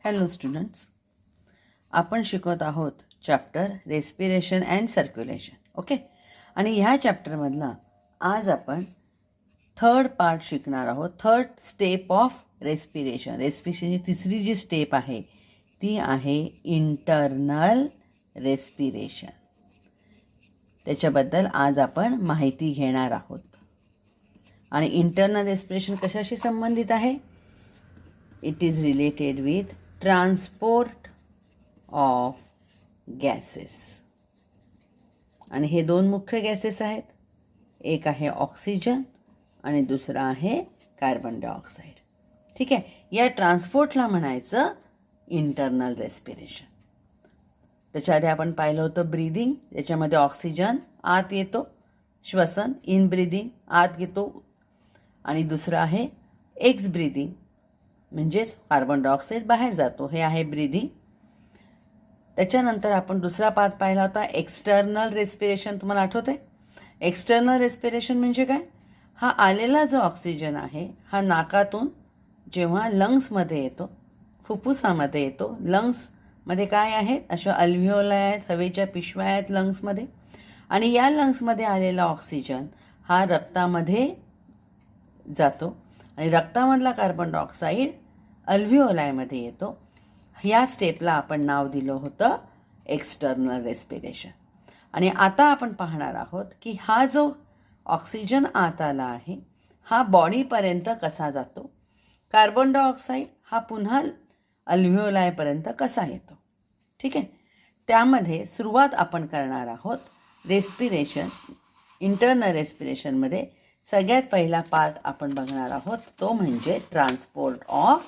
Hello students, आपण शिकत आहोत chapter respiration and circulation. Okay. आणि ह्या चॅप्टरमधला आज आपण थर्ड पार्ट शिकणार आहोत. Third step of respiration. रेस्पिरेशनची तिसरी जी स्टेप आहे ती आहे इंटरनल रेस्पिरेशन. त्याच्याबद्दल आज आपण माहिती घेणार आहोत. आणि इंटरनल रेस्पिरेशन कशाशी संबंधित आहे? It is related with transport of gases. आणि हे दोन मुख्य गॅसेस आहेत. एक आहे ऑक्सिजन आणि दुसरा आहे कार्बन डायऑक्साईड. ठीक आहे. या ट्रान्सपोर्टला म्हणायचं इंटरनल रेस्पिरेशन. त्याच्याआधी आपण पाहिलं होतं ब्रीदिंग. त्याच्यामध्ये ऑक्सिजन आत येतो, श्वसन इन ब्रीदिंग आत येतो, आणि दुसरं आहे एक्स ब्रीदिंग म्हणजेच कार्बन डायऑक्साईड बाहेर जातो. हे आहे ब्रीदिंग. त्याच्यानंतर आपण दुसरा पार्ट पाहिला होता एक्सटर्नल रेस्पिरेशन. तुम्हाला आठवत आहे? एक्सटर्नल रेस्पिरेशन म्हणजे काय? हा आलेला जो ऑक्सिजन आहे हा नाकातून जेव्हा लंग्समध्ये येतो, फुफ्फुसामध्ये येतो. लंग्समध्ये काय आहेत? अशा अल्व्हिओलाय आहेत, हवेच्या पिशव्या आहेत लंग्समध्ये. आणि या लंग्समध्ये आलेला ऑक्सिजन हा रक्तामध्ये जातो आणि रक्तामधला कार्बन डायऑक्साईड अल्व्हिओलायमध्ये येतो. या स्टेपला आपण नाव दिलं होतं एक्सटर्नल रेस्पिरेशन. आणि आता आपण पाहणार आहोत की हा जो ऑक्सिजन आत आला आहे हा बॉडीपर्यंत कसा जातो, कार्बन डायऑक्साईड हा पुन्हा अल्व्हिओलायपर्यंत कसा येतो. ठीक आहे. त्यामध्ये सुरुवात आपण करणार आहोत रेस्पिरेशन. इंटरनल रेस्पिरेशनमध्ये सगळ्यात पहिला पार्ट आपण बघणार आहोत तो म्हणजे ट्रान्सपोर्ट ऑफ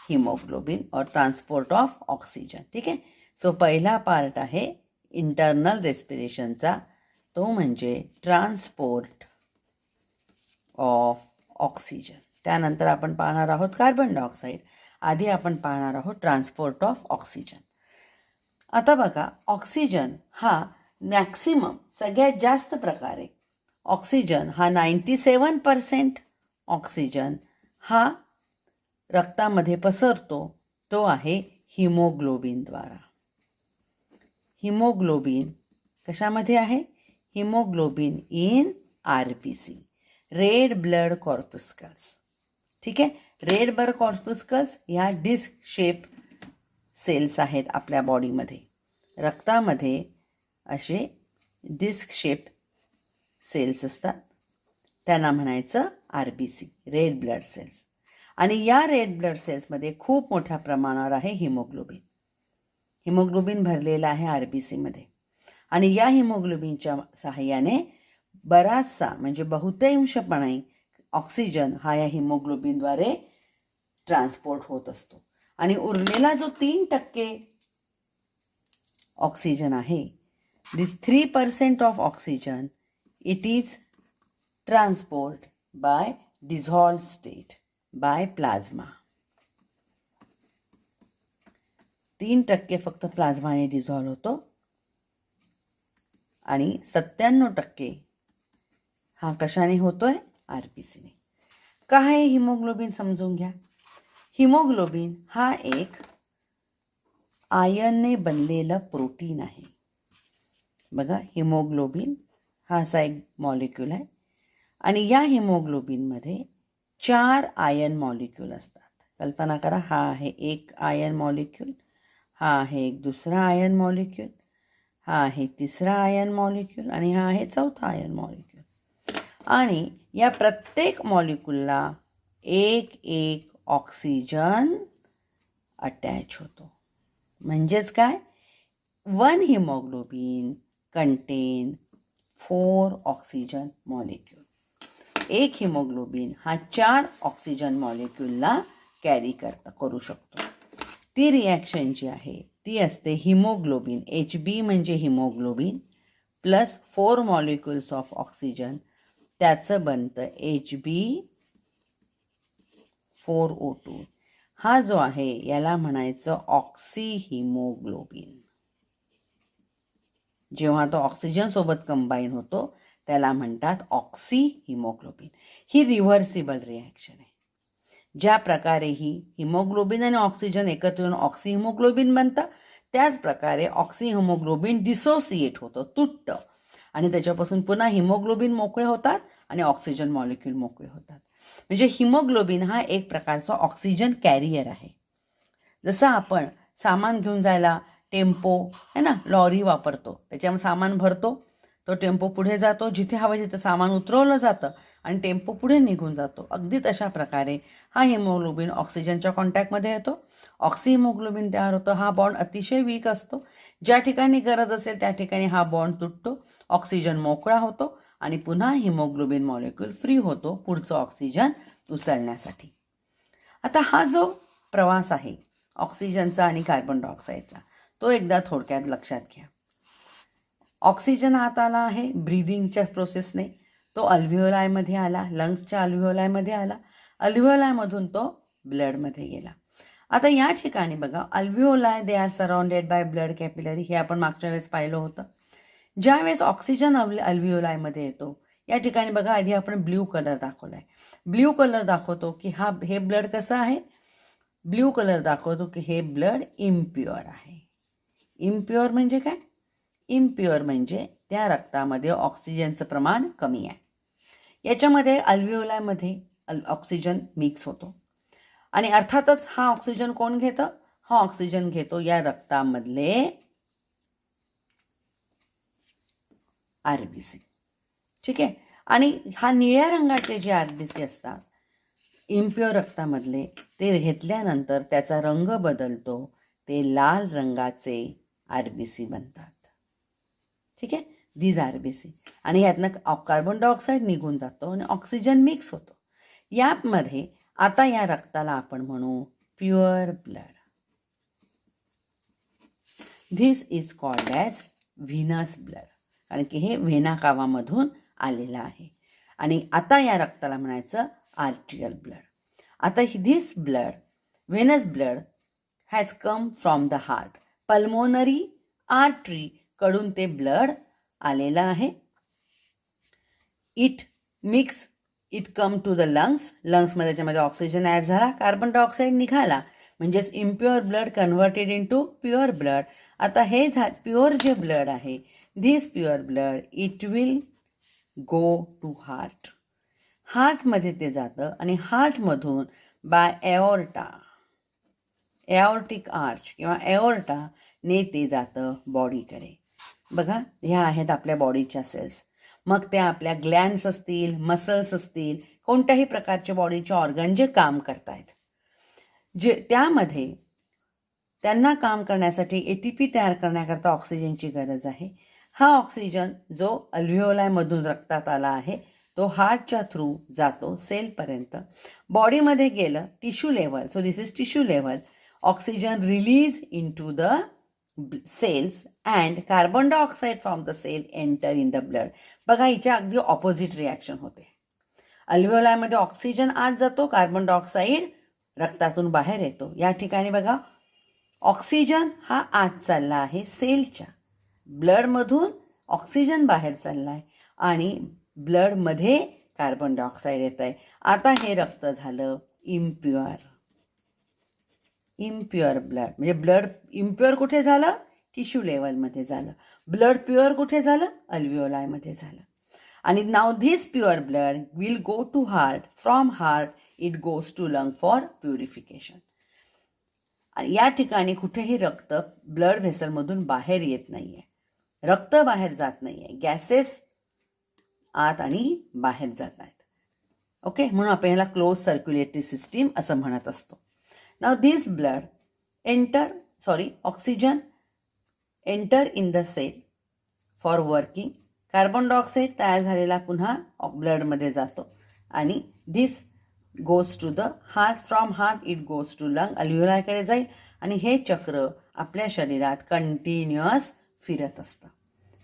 हिमोग्लोबिन और ट्रान्सपोर्ट ऑफ ऑक्सिजन. ठीक आहे. सो पहिला पार्ट आहे इंटरनल रेस्पिरेशनचा, तो म्हणजे ट्रान्सपोर्ट ऑफ ऑक्सिजन. त्यानंतर आपण पाहणार आहोत कार्बन डायऑक्साईड. आधी आपण पाहणार आहोत ट्रान्सपोर्ट ऑफ ऑक्सिजन. आता बघा, ऑक्सिजन हा मॅक्सिमम सगळ्यात जास्त प्रकारे ऑक्सिजन हा 97% ऑक्सिजन हा रक्तामध्ये पसरतो. तो आहे हिमोग्लोबिनद्वारा. हिमोग्लोबिन कशामध्ये आहे? Haemoglobin in RBC, red blood corpuscles. ठीक आहे. रेड ब्लड कॉर्पुस्कल्स ह्या डिस्क शेप सेल्स आहेत आपल्या बॉडीमध्ये. रक्तामध्ये असे डिस्क शेप सेल्स असतात, त्यांना म्हणायचं RBC, रेड ब्लड सेल्स. आणि या रेड ब्लड सेल्समध्ये खूप मोठ्या प्रमाणावर आहे हिमोग्लोबिन. हिमोग्लोबिन भरलेलं आहे RBCमध्ये. आणि या हिमोग्लोबिनच्या सहाय्याने बराचसा म्हणजे बहुतांशपणे ऑक्सिजन हा या हिमोग्लोबिनद्वारे ट्रान्सपोर्ट होत असतो. आणि उरलेला जो 3% ऑक्सिजन आहे, दिस 3% of oxygen it is transport by dissolved state by plasma. 3% फक्त प्लाझ्माने डिझॉल्व्ह होतो आणि 97% हा कशाने होतोय? RBCने. काय आहे हिमोग्लोबिन समजून घ्या. हिमोग्लोबिन हा एक आयर्नने बनलेलं प्रोटीन आहे. बघा, हिमोग्लोबिन हा असा एक मॉलिक्यूल आहे. आणि या हिमोग्लोबिनमध्ये 4 आयर्न मॉलिक्यूल असतात. कल्पना करा, हा आहे एक आयर्न मॉलिक्यूल, हा आहे एक दुसरा आयर्न मॉलिक्यूल, हा आहे तिसरा आयर्न मॉलिक्यूल आणि हा आहे चौथा आयर्न मॉलिक्यूल. आणि या प्रत्येक मॉलिक्यूलला एक ऑक्सिजन अटॅच होतो. म्हणजेच काय? 1 हिमोग्लोबिन कंटेन 4 ऑक्सिजन मॉलिक्यूल. एक हिमोग्लोबिन हा 4 ऑक्सिजन मॉलिक्यूलला कॅरी करू शकतो. ती रिॲक्शन जी आहे ती असते हिमोग्लोबिन, HB म्हणजे haemoglobin plus 4 molecules of oxygen, त्याचं बनतं Hb4O2. हा जो आहे याला म्हणायचं ऑक्सी हिमोग्लोबिन. जेव्हा तो ऑक्सिजन सोबत कंबाईन होतो त्याला म्हणतात ऑक्सी हिमोग्लोबिन. ही रिव्हर्सिबल रिॲक्शन आहे. ज्या प्रकारे ही हिमोग्लोबिन आणि ऑक्सिजन एकत्र येऊन ऑक्सी हिमोग्लोबिन बनतं, त्याच प्रकारे ऑक्सी हिमोग्लोबिन डिसोसिएट होतं, तुटतं आणि त्याच्यापासून पुन्हा हिमोग्लोबिन मोकळे होतात आणि ऑक्सिजन मॉलिक्यूल मोकळे होतात. म्हणजे हिमोग्लोबिन हा एक प्रकारचा ऑक्सिजन कॅरियर आहे. जसं आपण सामान घेऊन जायला टेम्पो है ना, लॉरी वापरतो, त्याच्यामध्ये सामान भरतो, तो टेम्पो पुढे जातो, जिथे हवं तिथं सामान उतरवलं जातं आणि टेम्पो पुढे निघून जातो. अगदी तशा प्रकारे हा हिमोग्लोबिन ऑक्सिजनच्या कॉन्टॅक्टमध्ये येतो, ऑक्सी हिमोग्लोबिन तयार होतं. हा बॉन्ड अतिशय वीक असतो. ज्या ठिकाणी गरज असेल त्या ठिकाणी हा बॉन्ड तुटतो, ऑक्सिजन मोकळा होतो आणि पुन्हा हिमोग्लोबिन मॉलिक्यूल फ्री होतो पुढचं ऑक्सिजन उचलण्यासाठी. आता हा जो प्रवास आहे ऑक्सिजनचा आणि कार्बन डायऑक्साईडचा, तो एकदा थोडक्यात लक्षात घ्या. ऑक्सिजन आत आला आहे ब्रीदिंगच्या प्रोसेसने, तो अल्व्हिओलायमध्ये आला, लंग्सच्या अल्व्हिओलायमध्ये आला, अल्व्हिओलायमधून तो ब्लडमध्ये गेला. आता या ठिकाणी बघा, alveoli they are surrounded by blood capillary, हे आपण मागच्या वेळेस पाहिलं होतं. ज्या वेळेस ऑक्सिजन अल्व्हिओलायमध्ये येतो, या ठिकाणी बघा आधी आपण ब्ल्यू कलर दाखवला आहे. ब्ल्यू कलर दाखवतो की हे ब्लड कसं आहे, ब्ल्यू कलर दाखवतो की हे ब्लड इम्प्युअर आहे. इम्प्युअर म्हणजे काय, इम्प्युअर म्हणजे त्या रक्तामध्ये ऑक्सिजनचं प्रमाण कमी आहे. याच्यामध्ये अल्व्हिओलायमध्ये ऑक्सिजन मिक्स होतो आणि अर्थातच हा ऑक्सिजन कोण घेतं, हा ऑक्सिजन घेतो या रक्तामधले आरबीसी. ठीक आहे. आणि हा निळ्या रंगाचे जे आरबीसी असतात इम्प्युअर रक्तामधले, ते घेतल्यानंतर त्याचा रंग बदलतो, ते लाल रंगाचे आरबीसी बनतात. ठीक आहे, दीज आरबीसी. आणि ह्यातनं कार्बन डायऑक्साईड निघून जातो आणि ऑक्सिजन मिक्स होतो. यामध्ये आता या रक्ताला आपण म्हणू pure blood. This is called as Venus blood, कारण की हे व्हेना कावामधून आलेलं आहे. आणि आता या रक्ताला म्हणायचं आर्टिरियल ब्लड. आता this blood, venous blood has come from the heart, pulmonary artery कडून ते ब्लड आलेलं आहे. It come to the lungs, लंग्समध्ये त्याच्यामध्ये ऑक्सिजन ॲड झाला, कार्बन डायऑक्साईड निघाला, म्हणजेच impure blood converted into pure blood. आता हे प्युअर जे ब्लड आहे, this pure blood it will go to heart. हार्टमध्ये ते जातं आणि हार्टमधून बाय एओर्टिक आर्च किंवा एओर्टाने ते जातं बॉडीकडे. बघा, ह्या आहेत आपल्या बॉडीच्या सेल्स. मग त्या आपल्या ग्लँड्स असतील, मसल्स असतील, कोणत्याही प्रकारचे बॉडीचे ऑर्गन जे काम करतायत, जे त्यामध्ये त्यांना काम करण्यासाठी ATP तयार करण्याकरता ऑक्सिजनची गरज आहे. हा ऑक्सिजन जो अल्व्हिओलायमधून रक्तात आला आहे तो हार्टच्या थ्रू जातो सेलपर्यंत. बॉडीमध्ये गेलं tissue level, so this is tissue level, oxygen release in to the cells and carbon dioxide from the cell enter in the blood. बघा, हिच्या अगदी ऑपोजिट रिॲक्शन होते. अल्व्हिओलायमध्ये ऑक्सिजन आत जातो, कार्बन डायऑक्साईड रक्तातून बाहेर येतो. या ठिकाणी बघा, ऑक्सिजन हा आत चालला आहे सेलच्या, ब्लडमधून ऑक्सिजन बाहेर चालला आहे आणि ब्लडमध्ये कार्बन डायऑक्साईड येत आहे. आता हे रक्त झालं इम्प्युअर ब्लड. म्हणजे ब्लड इम्प्युअर कुठे झालं, टिश्यू लेवलमध्ये झालं. ब्लड प्युअर कुठे झालं, अल्व्हिओलायमध्ये झालं. आणि now this pure blood will go to heart, from heart it goes to lung for purification. आणि या ठिकाणी कुठेही रक्त ब्लड व्हेसलमधून बाहेर येत नाही आहे, रक्त बाहेर जात नाही आहे, गॅसेस आत आणि बाहेर जात आहेत. ओके, म्हणून आपण ह्याला क्लोज सर्क्युलेटरी सिस्टीम असं म्हणत असतो. Now this blood oxygen enter in the cell for working. Carbon dioxide तयार झालेला पुन्हा ब्लडमध्ये जातो आणि this goes to the heart, from heart it goes to lung, अल्व्हिओलायकडे जाईल. आणि हे चक्र आपल्या शरीरात कंटिन्युअस फिरत असतं.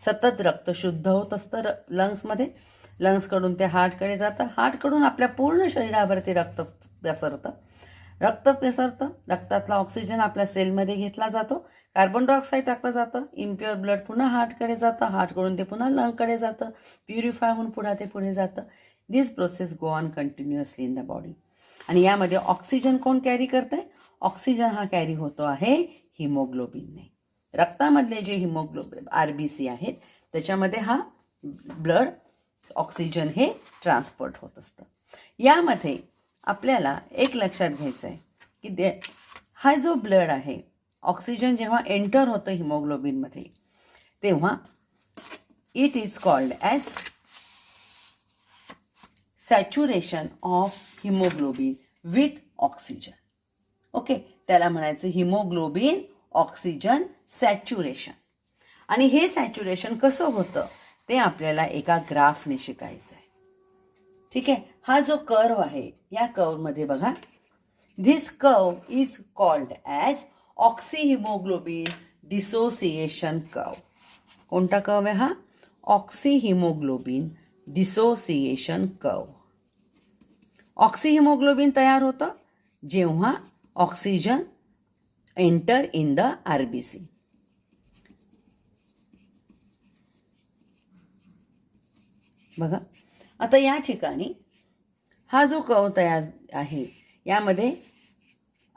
सतत रक्त शुद्ध होत असतं लंग्समध्ये, लंग्सकडून ते हार्टकडे जातं, हार्टकडून आपल्या पूर्ण शरीरावरती रक्त पसरतं, रक्तातला ऑक्सिजन आपल्या सेलमध्ये घेतला जातो, कार्बन डायऑक्साईड टाकलं जातं, इम्प्युअर ब्लड पुन्हा हार्टकडे जातं, हार्टकडून ते पुन्हा लंगकडे जातं, प्युरिफाय होऊन पुढे जातं. This process go on continuously in the body. आणि यामध्ये ऑक्सिजन कोण कॅरी करतंय? ऑक्सिजन हा कॅरी होतो आहे हिमोग्लोबिनने. रक्तामधले जे हिमोग्लोबिन RBC आहेत त्याच्यामध्ये हा ब्लड ऑक्सिजन हे ट्रान्सपोर्ट होत असतं. यामध्ये आपल्याला एक लक्षात घ्यायचं आहे की हा जो ब्लड आहे, ऑक्सिजन जेव्हा एंटर होतं हिमोग्लोबिनमध्ये तेव्हा it is called as saturation of haemoglobin with oxygen. Okay, त्याला म्हणायचं हिमोग्लोबिन ऑक्सिजन सॅच्युरेशन. आणि हे सॅच्युरेशन कसं होतं ते आपल्याला एका ग्राफने शिकायचं आहे. ठीक आहे, हा जो कर्व आहे या कर्वमध्ये बघा, this curve is called as oxyhaemoglobin dissociation curve. कोणता कर्व आहे हा? Oxyhaemoglobin dissociation curve. ऑक्सिहिमोग्लोबिन तयार होतं जेव्हा oxygen enter in the RBC. बघा, आता या ठिकाणी हा जो कर्व तयार आहे यामध्ये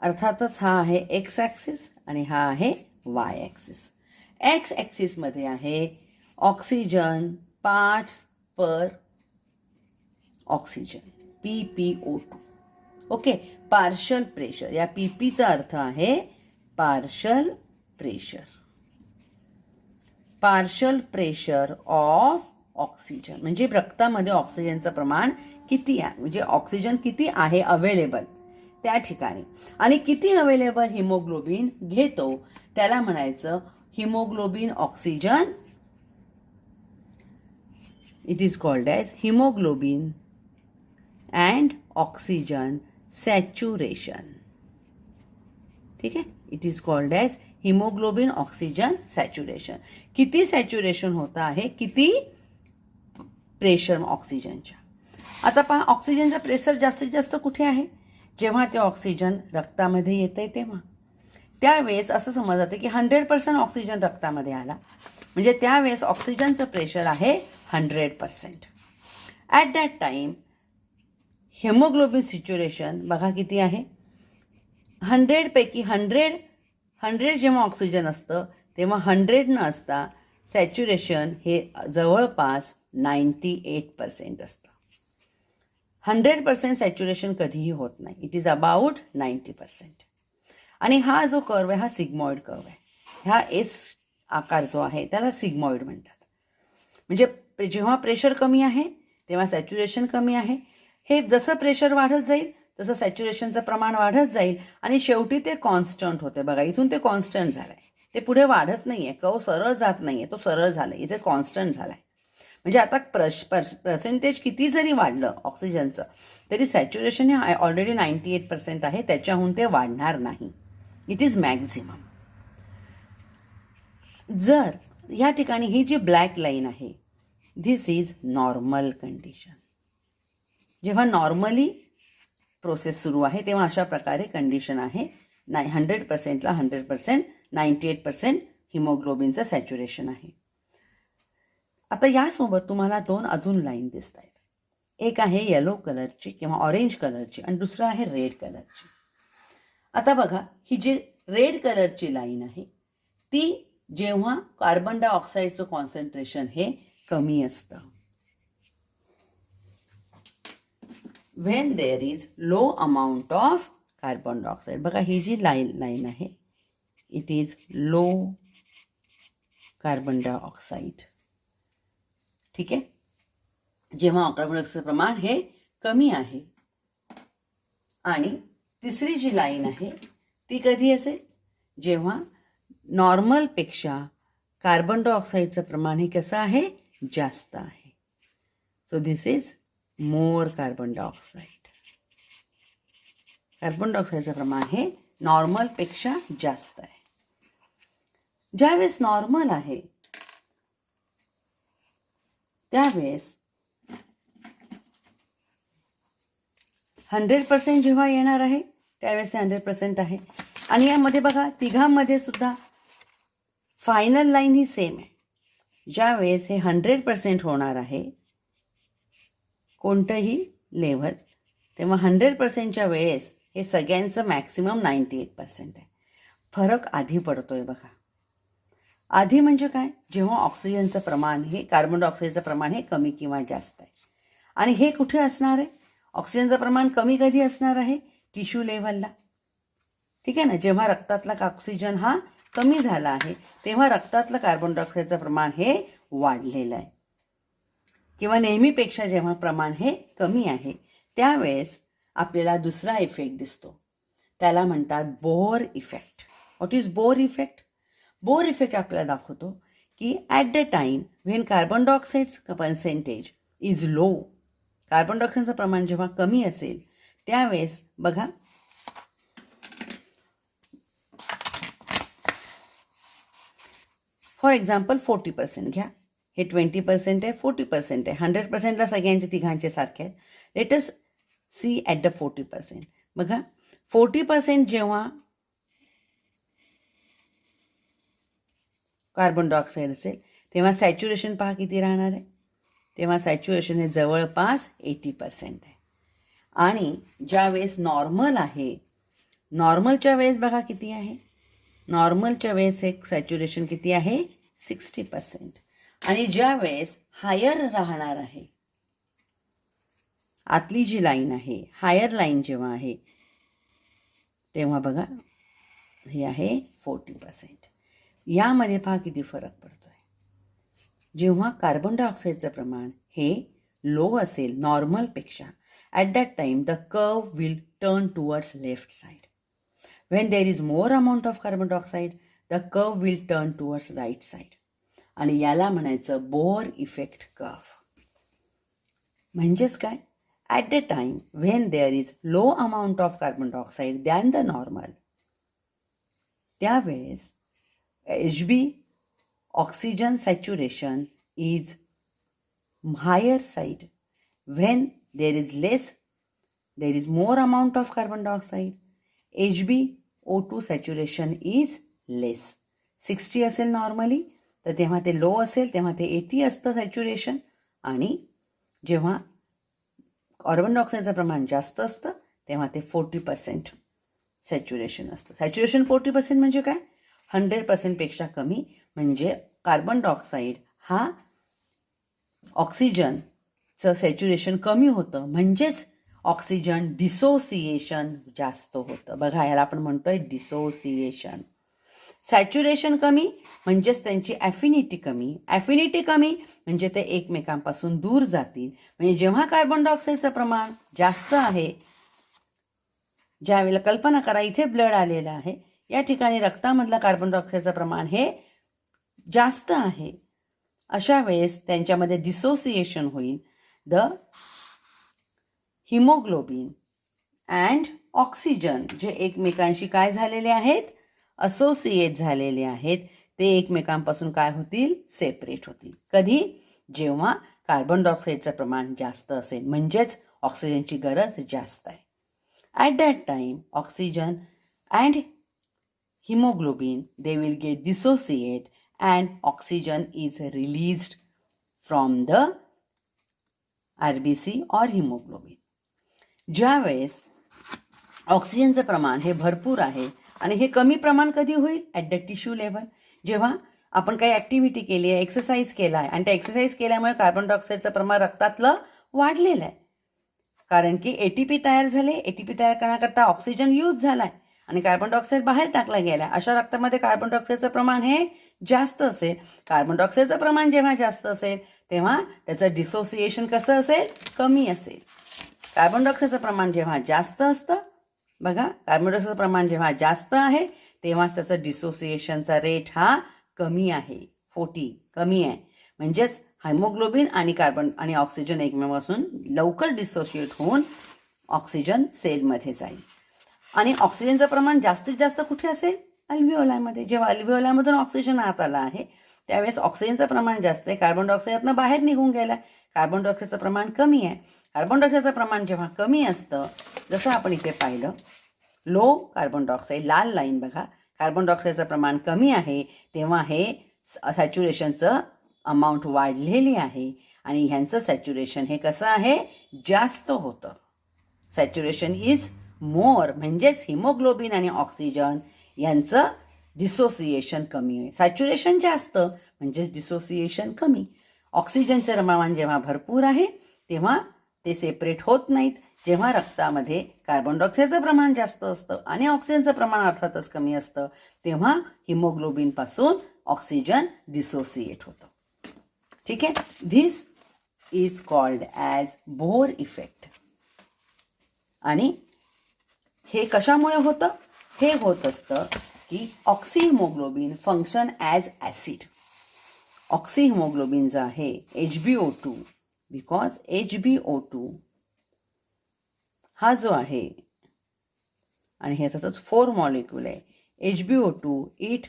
अर्थातच हा आहे एक्स ॲक्सिस आणि हा आहे वाय ॲक्सिस. एक्स ॲक्सिसमध्ये आहे oxygen parts per oxygen PPO2. Okay, partial pressure. या PPचा अर्थ आहे partial pressure. Partial pressure of oxygen म्हणजे रक्तामध्ये ऑक्सिजनचं प्रमाण किती आहे, म्हणजे ऑक्सिजन किती आहे अवेलेबल त्या ठिकाणी, आणि किती अवेलेबल हिमोग्लोबिन घेतो त्याला म्हणायचं haemoglobin oxygen. It is called as haemoglobin and oxygen saturation. ठीक आहे, it is called as haemoglobin oxygen saturation. किती सॅच्युरेशन होतं आहे, किती प्रेशर ऑक्सिजनच्या. आता पहा, ऑक्सिजनचा प्रेशर जास्तीत जास्त कुठे आहे? जेव्हा ते ऑक्सिजन रक्तामध्ये येतं आहे तेव्हा. त्यावेळेस असं समजलं जातं की 100% ऑक्सिजन रक्तामध्ये आला म्हणजे त्यावेळेस ऑक्सिजनचं प्रेशर आहे 100%. At that time haemoglobin saturation बघा किती आहे? 100 पैकी 100 जेव्हा ऑक्सिजन असतं तेव्हा 100 न असता सॅच्युरेशन हे जवळपास 98% असतं. 100% सॅच्युरेशन कधीही होत नाही. It is about 90%. आणि हा जो कर्व आहे हा सिग्मॉइड कर्व आहे. ह्या एस आकार जो आहे त्याला सिग्मॉइड म्हणतात. म्हणजे जेव्हा प्रेशर कमी आहे तेव्हा सॅच्युरेशन कमी आहे. हे जसं प्रेशर वाढत जाईल तसं सॅच्युरेशनचं प्रमाण वाढत जाईल आणि शेवटी ते कॉन्स्टंट होते. बघा, इथून ते कॉन्स्टंट झालं आहे, ते पुढे वाढत नाही आहे, कर्व सरळ जात नाही आहे, तो सरळ झाला आहे, इथे कॉन्स्टंट झाला आहे. म्हणजे आता पर्सेंटेज किती जरी वाढलं ऑक्सिजनचं तरी सॅच्युरेशन हे ऑलरेडी 98% आहे, त्याच्याहून ते वाढणार नाही. It is maximum. जर या ठिकाणी ही जी ब्लॅक लाईन आहे धिस इज नॉर्मल कंडिशन. जेव्हा नॉर्मली प्रोसेस सुरू आहे तेव्हा अशा प्रकारे कंडिशन आहे. 100%ला 100%, 98% हिमोग्लोबिनचं सॅच्युरेशन आहे. आता यासोबत तुम्हाला दोन अजून लाईन दिसत आहेत. एक आहे येलो कलरची किंवा ऑरेंज कलरची आणि दुसरं आहे रेड कलरची. आता बघा, ही जी रेड कलरची लाईन आहे ती जेव्हा कार्बन डायऑक्साईडचं कॉन्सन्ट्रेशन हे कमी असतं, when there is low amount of carbon dioxide. बघा, ही जी लाईन आहे it is low carbon dioxide. ठीक आहे, जेव्हा कार्बन डायऑक्साईडचं प्रमाण हे कमी आहे. आणि तिसरी जी लाईन आहे ती कधी असेल? जेव्हा नॉर्मलपेक्षा कार्बन डायऑक्साईडचं प्रमाण हे कसं आहे? जास्त आहे. So this is more carbon dioxide. Carbon डायऑक्साईडचं प्रमाण हे नॉर्मलपेक्षा जास्त आहे. ज्यावेळेस नॉर्मल आहे त्यावेळेस 100% जेव्हा येणार आहे त्यावेळेस ते 100% आहे. आणि यामध्ये बघा, तिघांमध्ये सुद्धा फायनल लाईन ही सेम आहे. ज्यावेळेस हे 100% होणार आहे कोणतंही लेव्हल तेव्हा 100%च्या वेळेस हे सगळ्यांचं मॅक्सिमम 98% आहे. फरक आधी पडतोय बघा. आधी म्हणजे काय, जेव्हा ऑक्सिजनचं प्रमाण हे कार्बन डायऑक्साईडचं प्रमाण हे कमी किंवा जास्त आहे. आणि हे कुठे असणार आहे, ऑक्सिजनचं प्रमाण कमी कधी असणार आहे, टिश्यू लेव्हलला. ठीक आहे ना, जेव्हा रक्तातला ऑक्सिजन हा कमी झाला आहे तेव्हा रक्तातलं कार्बन डायऑक्साईडचं प्रमाण हे वाढलेलं आहे. किंवा नेहमीपेक्षा जेव्हा प्रमाण हे कमी आहे त्यावेळेस आपल्याला दुसरा इफेक्ट दिसतो, त्याला म्हणतात Bohr effect. What is Bohr effect? Bohr effect आपल्याला दाखवतो की at the time when carbon डायऑक्साईडचं पर्सेंटेज इज लो, कार्बन डायऑक्साईडचं प्रमाण जेव्हा कमी असेल त्यावेळेस बघा फॉर एक्झाम्पल 40% घ्या, हे 20% आहे, 40% आहे, 100%ला सगळ्यांचे तिघांचे सारखे आहेत. Let us see at the 40%. बघा 40% जेव्हा कार्बन डायऑक्साईड असेल तेव्हा सॅच्युरेशन पहा किती राहणार आहे, तेव्हा सॅच्युरेशन हे जवळपास 80% आहे. आणि ज्यावेळेस नॉर्मल आहे, नॉर्मलच्या वेळेस बघा किती आहे, नॉर्मलच्या वेळेस हे सॅच्युरेशन किती आहे, 60%. आणि ज्या वेळेस हायर राहणार आहे, आतली जी लाईन आहे हायर लाईन जेव्हा आहे तेव्हा बघा हे आहे 40%. यामध्ये पहा किती फरक पडतोय. जेव्हा कार्बन डायऑक्साईडचं प्रमाण हे लो असेल नॉर्मलपेक्षा, at that time the curve will turn towards left side. When there is more amount of carbon dioxide, the curve will turn towards right side. आणि याला म्हणायचं बोर इफेक्ट कर्व. म्हणजेच काय, at the time when there is low amount of carbon dioxide than the normal, त्यावेळेस HB oxygen saturation is higher side. When there is more amount of carbon dioxide, HbO2 saturation is less. 60 असेल normally तर तेव्हा ते low असेल तेव्हा ते 80 असतं saturation. आणि जेव्हा कार्बन डायऑक्साईडचं प्रमाण जास्त असतं तेव्हा ते 40% सॅच्युरेशन असतं. सॅच्युरेशन 40% म्हणजे काय, 100%पेक्षा कमी. म्हणजे कार्बन डायऑक्साईड हा ऑक्सिजनचं सॅच्युरेशन कमी होतं, म्हणजेच ऑक्सिजन डिसोसिएशन जास्त होतं. बघा याला आपण म्हणतोय डिसोसिएशन. सॅच्युरेशन कमी म्हणजेच त्यांची ॲफिनिटी कमी, ॲफिनिटी कमी म्हणजे ते एकमेकांपासून दूर जातील. म्हणजे जेव्हा कार्बन डायऑक्साईडचं प्रमाण जास्त आहे, ज्यावेळेला कल्पना करा इथे ब्लड आलेलं आहे, या ठिकाणी रक्तामधलं कार्बन डायऑक्साईडचं प्रमाण हे जास्त आहे, अशा वेळेस त्यांच्यामध्ये डिसोसिएशन होईल. द हिमोग्लोबिन अँड ऑक्सिजन जे एकमेकांशी काय झालेले आहेत, असोसिएट झालेले आहेत, ते एकमेकांपासून काय होतील, सेपरेट होतील. कधी, जेव्हा कार्बन डायऑक्साईडचं प्रमाण जास्त असेल, म्हणजेच ऑक्सिजनची गरज जास्त आहे. At that time oxygen and haemoglobin they will get dissociate and oxygen is released from the RBC और हिमोग्लोबिन. ज्यावेळेस ऑक्सिजनचं प्रमाण हे भरपूर आहे आणि हे कमी प्रमाण कधी होईल, ॲट द टिश्यू लेवल. जेव्हा आपण काही ॲक्टिव्हिटी केली आहे, एक्सरसाइज केला आहे आणि त्या एक्सरसाइज केल्यामुळे कार्बन डायऑक्साईडचं प्रमाण रक्तातलं वाढलेलं आहे, कारण की ATP तयार झाले. ATP तयार करण्याकरता ऑक्सिजन यूज झाला आहे आणि कार्बन डायऑक्साईड बाहेर टाकला गेला आहे. अशा रक्तामध्ये कार्बन डायऑक्साईडचं प्रमाण हे जास्त असेल. कार्बन डायऑक्साईडचं प्रमाण जेव्हा जास्त असेल तेव्हा त्याचं डिसोसिएशन कसं असेल, कमी असेल. कार्बन डायऑक्साईडचं प्रमाण जेव्हा जास्त असतं, बघा कार्बन डायऑक्साईडचं प्रमाण जेव्हा जास्त आहे तेव्हाच त्याचं डिसोसिएशनचा रेट हा कमी आहे, 40 कमी आहे. म्हणजेच हिमोग्लोबिन आणि कार्बन आणि ऑक्सिजन एकमेकांपासून लवकर डिसोशिएट होऊन ऑक्सिजन सेलमध्ये जाईल. आणि ऑक्सिजनचं प्रमाण जास्तीत जास्त कुठे असेल, अल्व्हिओलामध्ये. जेव्हा अल्व्हिओलामधून ऑक्सिजन आत आला आहे त्यावेळेस ऑक्सिजनचं प्रमाण जास्त आहे, कार्बन डायऑक्साईडनं बाहेर निघून गेला आहे, कार्बन डायऑक्साईडचं प्रमाण कमी आहे. कार्बन डायऑक्साईडचं प्रमाण जेव्हा कमी असतं, जसं आपण इथे पाहिलं लो कार्बन डायऑक्साईड, लाल लाईन बघा, कार्बन डायऑक्साईडचं प्रमाण कमी आहे तेव्हा हे सॅच्युरेशनचं अमाऊंट वाढलेली आहे आणि ह्यांचं सॅच्युरेशन हे कसं आहे, जास्त होतं. सॅच्युरेशन इज मोर, म्हणजेच हिमोग्लोबिन आणि ऑक्सिजन यांचं डिसोसिएशन कमी आहे. सॅच्युरेशन जास्त म्हणजेच डिसोसिएशन कमी. ऑक्सिजनचं प्रमाण जेव्हा भरपूर आहे तेव्हा ते सेपरेट होत नाहीत. जेव्हा रक्तामध्ये कार्बन डायऑक्साईडचं प्रमाण जास्त असतं आणि ऑक्सिजनचं प्रमाण अर्थातच कमी असतं तेव्हा हिमोग्लोबिनपासून ऑक्सिजन डिसोसिएट होतं. ठीक आहे. This is called as Bohr effect. आणि हे कशामुळे होतं? हे होत असतं की ऑक्सिहिमोग्लोबिन फंक्शन ॲज ॲसिड. ऑक्सिहिमोग्लोबिन जो आहे HBO2, बिकॉज HBO2 हा जो आहे आणि ह्याच्यातच 4 मॉलिक्यूल आहे. HBO2 it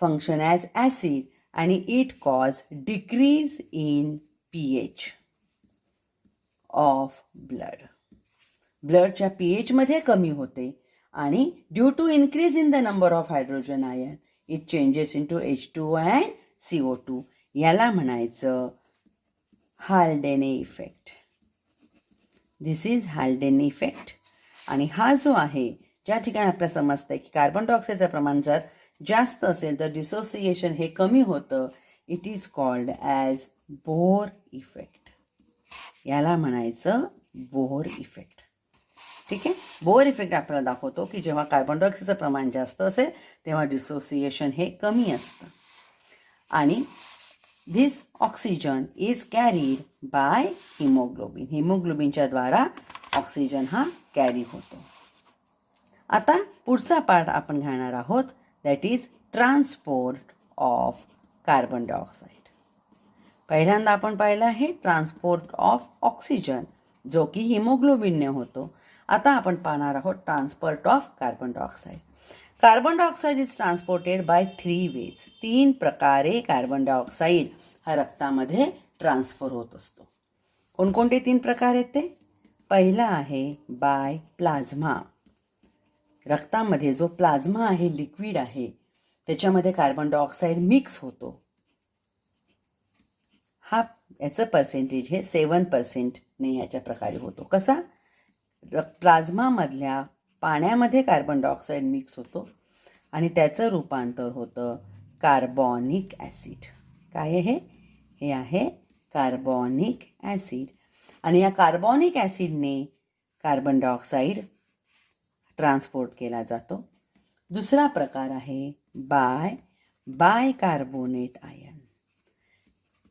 function as acid आणि it cause decrease in pH of blood. ब्लडच्या pH मध्ये कमी होते आणि due to increase in the number of hydrogen ion it changes into H2 and CO2. याला म्हणायचं Haldane effect. This is Haldane effect. आणि हा जो आहे ज्या ठिकाणी आपल्याला समजतं की कार्बन डायऑक्साईडचं प्रमाण जर जास्त असेल तर डिसोसिएशन हे कमी होतं. It is called as Bohr effect. याला म्हणायचं बोर इफेक्ट. ठीक आहे. बोर इफेक्ट आपल्याला दाखवतो की जेव्हा कार्बन डायऑक्साईडचं प्रमाण जास्त असेल तेव्हा डिसोसिएशन हे कमी असतं. आणि this oxygen is carried by haemoglobin. हिमोग्लोबिनच्या द्वारा ऑक्सिजन हा कॅरी होतो. आता पुढचा पार्ट आपण घेणार आहोत, that is transport of carbon dioxide. पहिल्यांदा आपण पाहिलं आहे ट्रान्सपोर्ट ऑफ ऑक्सिजन जो की हिमोग्लोबिनने होतो. आता आपण पाहणार आहोत transport of carbon dioxide. Carbon dioxide is transported by 3 ways. 3 प्रकारे कार्बन डायऑक्साईड हा रक्तामध्ये ट्रान्सफर होत असतो. कोणकोणते 3 प्रकार आहेत ते? पहिला आहे बाय प्लाझ्मा. रक्तामध्ये जो प्लाझ्मा आहे, लिक्विड आहे, त्याच्यामध्ये कार्बन डायऑक्साईड मिक्स होतो. हा याचं पर्सेंटेज हे 7% ने ह्याच्या प्रकारे होतो. कसा? प्लाझ्मामधल्या पाण्यामध्ये कार्बन डायऑक्साईड मिक्स होतो आणि त्याचं रूपांतर होतं कार्बॉनिक ॲसिड. काय आहे हे? आहे कार्बॉनिक ॲसिड. आणि या कार्बॉनिक ॲसिडने कार्बन डायऑक्साईड ट्रान्सपोर्ट केला जातो. दुसरा प्रकार आहे बायकार्बोनेट आयन.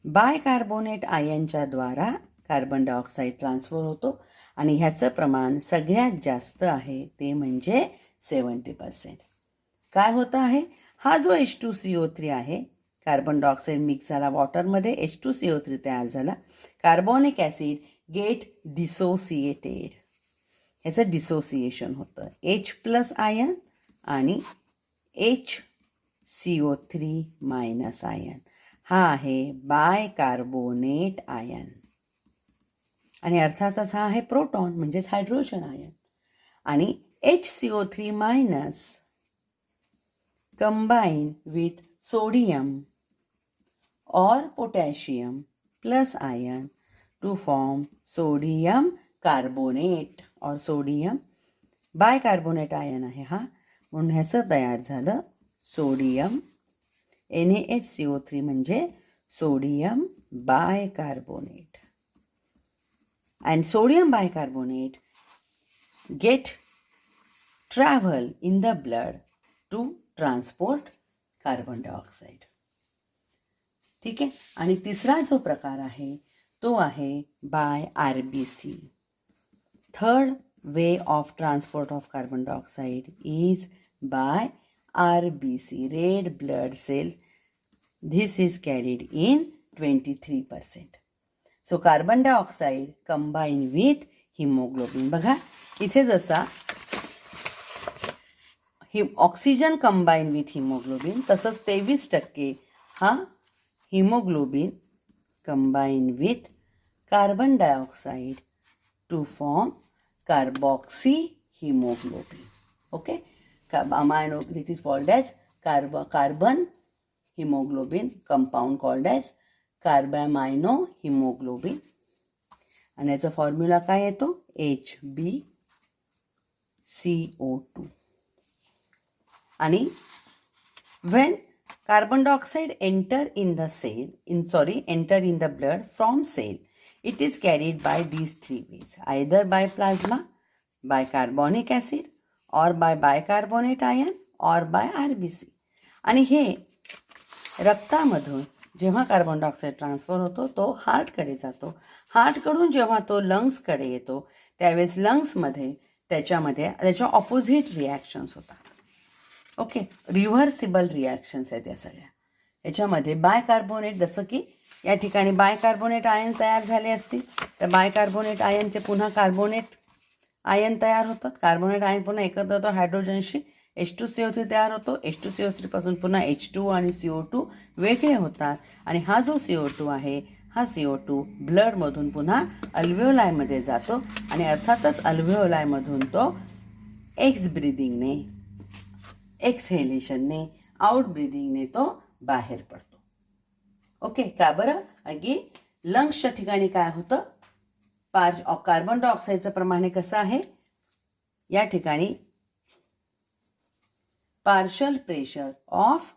बायकार्बोनेट आयनच्या द्वारा कार्बन डायऑक्साईड ट्रान्सफर होतो आणि ह्याचं प्रमाण सगळ्यात जास्त आहे ते म्हणजे 70%. काय होतं आहे? हा जो H2CO3 आहे, कार्बन डायऑक्साईड मिक्स झाला वॉटरमध्ये, H2CO3 तयार झाला. कार्बॉनिक ॲसिड गेट डिसोसिएटेड. ह्याचं डिसोसिएशन होतं. H+ आयन आणि HCO3- आयन. हा आहे बायकार्बोनेट आयन. आणि अर्थातच हा आहे प्रोटॉन म्हणजेच हायड्रोजन आयन. आणि HCO3- कंबाईन विथ सोडियम और potassium plus ion to form sodium carbonate और सोडियम बायकार्बोनेट आयन आहे हा, म्हणून ह्याचं तयार झालं सोडियम NaHCO3 म्हणजे sodium bicarbonate. And sodium bicarbonate get travel in the blood to transport carbon dioxide. ठीक आहे. आणि तिसरा जो प्रकार आहे तो आहे by RBC. Third way of transport of carbon dioxide is by RBC, red blood cell. This is carried in 23%. So carbon dioxide combine with haemoglobin. बघा इथे जसा ऑक्सिजन कंबाईन विथ हिमोग्लोबिन तसंच 23% हा haemoglobin combine with carbon dioxide to form carboxy haemoglobin. Okay. Amino that is called as carbon haemoglobin compound called as carbamino haemoglobin. आणि याचा formula काय येतो HbCO2. आणि when carbon dioxide enter in the blood from cell, it is carried by these three ways, either by plasma, by carbonic acid, or by bicarbonate ion, or by RBC. आणि हे रक्तामधून जेव्हा carbon dioxide transfer होतो तो हार्टकडे जातो. हार्टकडून जेव्हा तो लंग्सकडे येतो त्यावेळेस लंग्समध्ये त्याच्या ऑपोजिट रिॲक्शन्स होतात. ओके, रिव्हर्सिबल रिॲक्शन्स आहेत या सगळ्या. याच्यामध्ये बायकार्बोनेट, जसं की या ठिकाणी बायकार्बोनेट आयन तयार झाले असतील तर बायकार्बोनेट आयनचे पुन्हा कार्बोनेट आयन तयार होतात. कार्बोनेट आयन पुन्हा एकत्र होतो हायड्रोजनशी, H2CO3 तयार होतो. H2CO3 पासून पुन्हा H2 आणि CO2 वेगळे होतात. आणि हा जो CO2 आहे हा CO2 ब्लडमधून पुन्हा अल्व्हेओलायमध्ये जातो आणि अर्थातच अल्व्हेओलायमधून तो ब्रीदिंगने, एक्सहेलेशनने, आउट ब्रीदिंगने तो बाहेर पडतो. ओके, का बरं? आणखी लंग्सच्या ठिकाणी काय होतं, कार्बन डायऑक्साईडचं प्रमाण कसं आहे या ठिकाणी, partial pressure of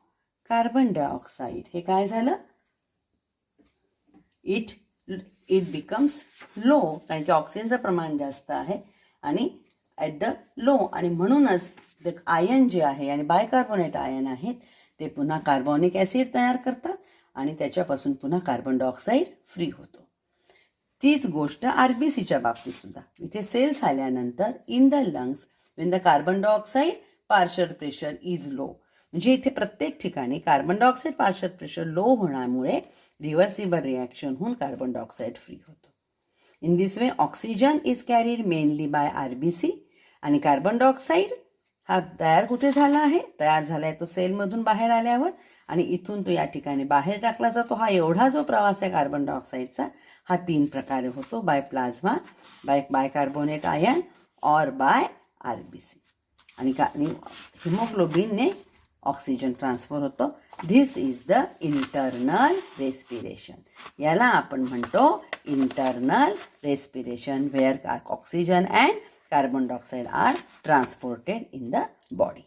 carbon dioxide हे काय झालं, इट बिकम्स लो, कारण की ऑक्सिजनचं प्रमाण जास्त आहे आणि ॲट द लो, आणि म्हणूनच द आयन जे आहे आणि बायकार्बोनेट आयन आहेत ते पुन्हा कार्बोनिक ॲसिड तयार करतात आणि त्याच्यापासून पुन्हा कार्बन डायऑक्साईड फ्री होतो. तीच गोष्ट RBCच्या बाबतीत सुद्धा. इथे सेल्स आल्यानंतर in the lungs Wien the carbon dioxide partial pressure is low, म्हणजे इथे प्रत्येक ठिकाणी carbon dioxide partial pressure low होण्यामुळे रिव्हर्सिबल रिॲक्शन होऊन कार्बन डायऑक्साईड फ्री होतो. In this way oxygen is carried mainly by RBC आणि carbon dioxide हा तयार कुठे झाला आहे, तयार झाला आहे तो सेलमधून बाहेर आल्यावर आणि इथून तो या ठिकाणी बाहेर टाकला जातो. हा एवढा जो प्रवास आहे कार्बन डायऑक्साईडचा हा 3 प्रकारे होतो, by plasma, by carbonate ion और बाय RBC. आणि हिमोग्लोबिनने ऑक्सिजन ट्रान्सफर होतो. This is the internal respiration. याला आपण म्हणतो internal respiration, where oxygen and carbon dioxide are transported in the body.